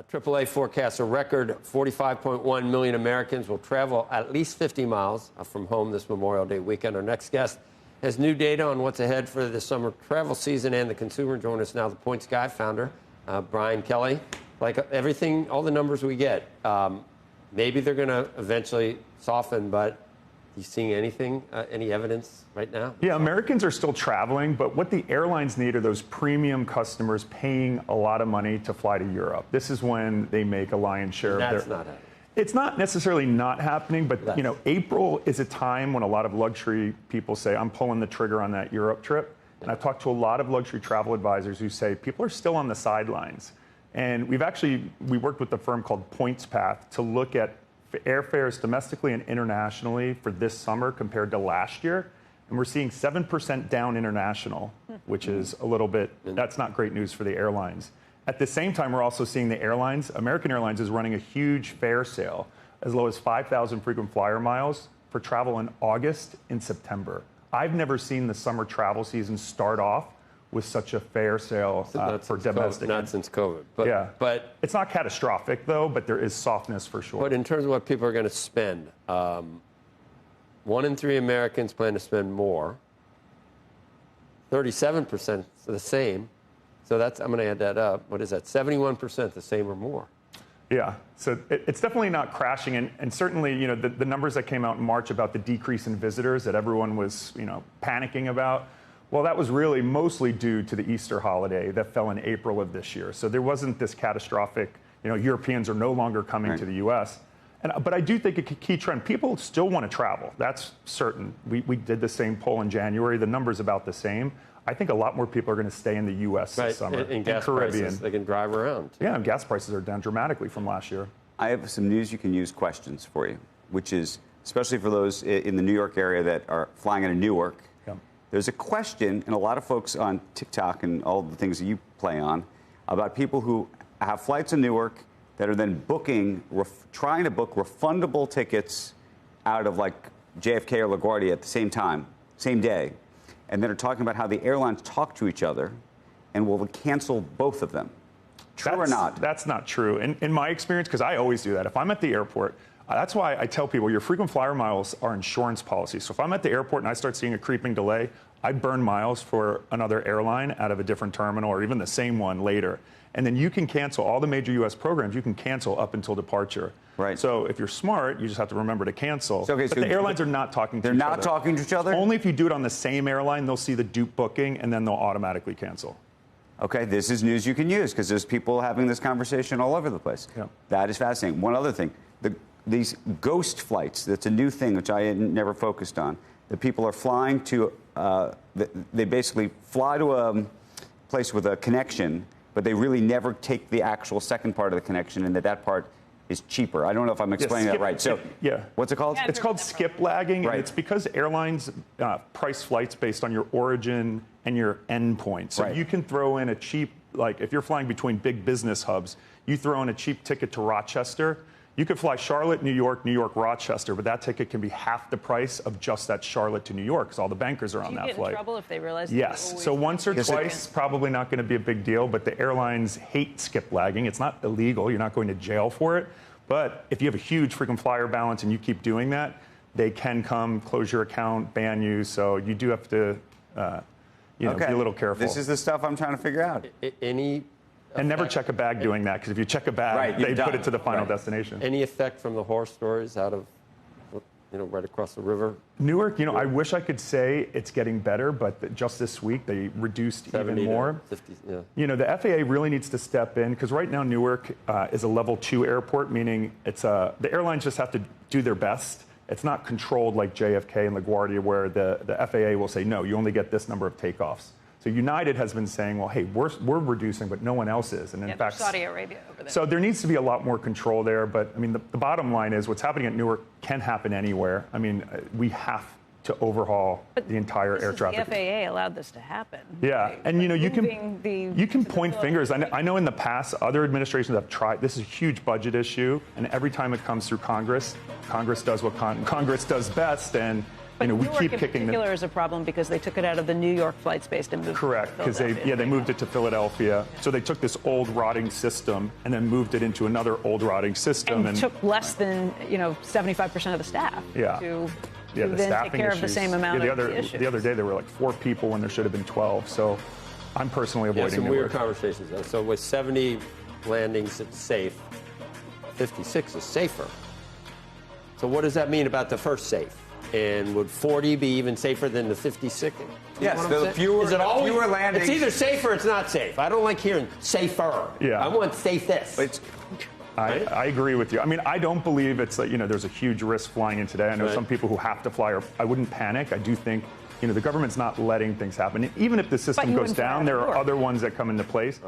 AAA forecasts a record 45.1 million Americans will travel at least 50 miles from home this Memorial Day weekend. Our next guest has new data on what's ahead for the summer travel season and the consumer. Join us now, the Points Guy founder, Brian Kelly. Like everything, all the numbers we get, maybe they're going to eventually soften, but you seeing anything, any evidence right now? Yeah, Americans are still traveling, but what the airlines need are those premium customers paying a lot of money to fly to Europe. This is when they make a lion's share of their... That's not happening. It's not necessarily not happening, but April is a time when a lot of luxury people say, I'm pulling the trigger on that Europe trip. And I've talked to a lot of luxury travel advisors who say people are still on the sidelines. And we worked with a firm called Points Path to look at airfares domestically and internationally for this summer compared to last year. And we're seeing 7% down international, which is a little bit, that's not great news for the airlines. At the same time, we're also seeing the airlines, American Airlines is running a huge fare sale, as low as 5,000 frequent flyer miles for travel in August and September. I've never seen the summer travel season start off with such a fare sale for domestic. Not since COVID. But it's not catastrophic, though, but there is softness for sure. But in terms of what people are going to spend, 1 in 3 Americans plan to spend more. 37% the same. So that's, I'm going to add that up. What is that? 71% the same or more. Yeah, so it's definitely not crashing, and certainly, the numbers that came out in March about the decrease in visitors that everyone was, panicking about. Well, that was really mostly due to the Easter holiday that fell in April of this year. So there wasn't this catastrophic, Europeans are no longer coming to the U.S. But I do think a key trend, people still want to travel. That's certain. We did the same poll in January. The number's about the same. I think a lot more people are going to stay in the U.S. this summer. And gas Caribbean. Prices, they can drive around. Yeah, and gas prices are down dramatically from last year. I have some news you can use questions for you, which is, especially for those in the New York area that are flying out of Newark, there's a question, and a lot of folks on TikTok and all the things that you play on, about people who have flights in Newark that are then trying to book refundable tickets out of like JFK or LaGuardia at the same time, same day, and then are talking about how the airlines talk to each other and will cancel both of them. True or not? That's not true. In my experience, because I always do that. If I'm at the airport, that's why I tell people your frequent flyer miles are insurance policies. So if I'm at the airport and I start seeing a creeping delay, I burn miles for another airline out of a different terminal or even the same one later. And then you can cancel all the major U.S. programs. You can cancel up until departure. Right. So if you're smart, you just have to remember to cancel. So the airlines are not talking to each other. They're not talking to each other? Only if you do it on the same airline, they'll see the dupe booking, and then they'll automatically cancel. Okay, this is news you can use because there's people having this conversation all over the place. Yeah. That is fascinating. One other thing, these ghost flights, that's a new thing which I had never focused on. The people are flying to, they basically fly to a place with a connection, but they really never take the actual second part of the connection, and that part is cheaper. I don't know if I'm explaining that right. So, what's it called? Yeah, it's called skiplagging, and it's because airlines price flights based on your origin and your endpoint. So you can throw in a cheap, like if you're flying between big business hubs, you throw in a cheap ticket to Rochester. You could fly Charlotte, New York, Rochester, but that ticket can be half the price of just that Charlotte to New York because all the bankers are on that flight. Do you get in trouble if they realize? Yes. So once or twice, probably not going to be a big deal, but the airlines hate skiplagging. It's not illegal. You're not going to jail for it. But if you have a huge frequent flyer balance and you keep doing that, they can come, close your account, ban you. So you do have to be a little careful. This is the stuff I'm trying to figure out. And never check a bag doing that, because if you check a bag, they put it to the final destination. Any effect from the horror stories out of, right across the river? Newark, I wish I could say it's getting better, but just this week they reduced even more. 50, the FAA really needs to step in, because right now Newark is a level 2 airport, meaning it's the airlines just have to do their best. It's not controlled like JFK and LaGuardia, where the FAA will say, no, you only get this number of takeoffs. So United has been saying, well, hey, we're reducing, but no one else is. And in fact, Saudi Arabia over there. So there needs to be a lot more control there. But I mean, the bottom line is what's happening at Newark can happen anywhere. I mean, we have to overhaul the entire air traffic. The FAA allowed this to happen. Yeah, right? and you can point fingers. I know in the past other administrations have tried. This is a huge budget issue, and every time it comes through Congress, Congress does what Congress does best, and But we Newark keep in kicking particular is a problem because they took it out of the New York flight space and moved Correct, it to because Philadelphia. they moved it to Philadelphia. So they took this old rotting system and then moved it into another old rotting system. And took less than 75% of the staff to the then take staffing care of the issues. same amount the of other, issues. The other day there were like 4 people when there should have been 12. So I'm personally avoiding some Newark. weird conversations, though. So with 70 landings, it's safe. 56 is safer. So what does that mean about the first safe? And would 40 be even safer than the 56? Yes, the fewer landings. It's either safe or it's not safe. I don't like hearing safer. Yeah. I want safest. I agree with you. I mean, I don't believe it's like, there's a huge risk flying in today. I know some people who have to fly, I wouldn't panic. I do think, the government's not letting things happen. And even if the system goes down, there are other ones that come into place.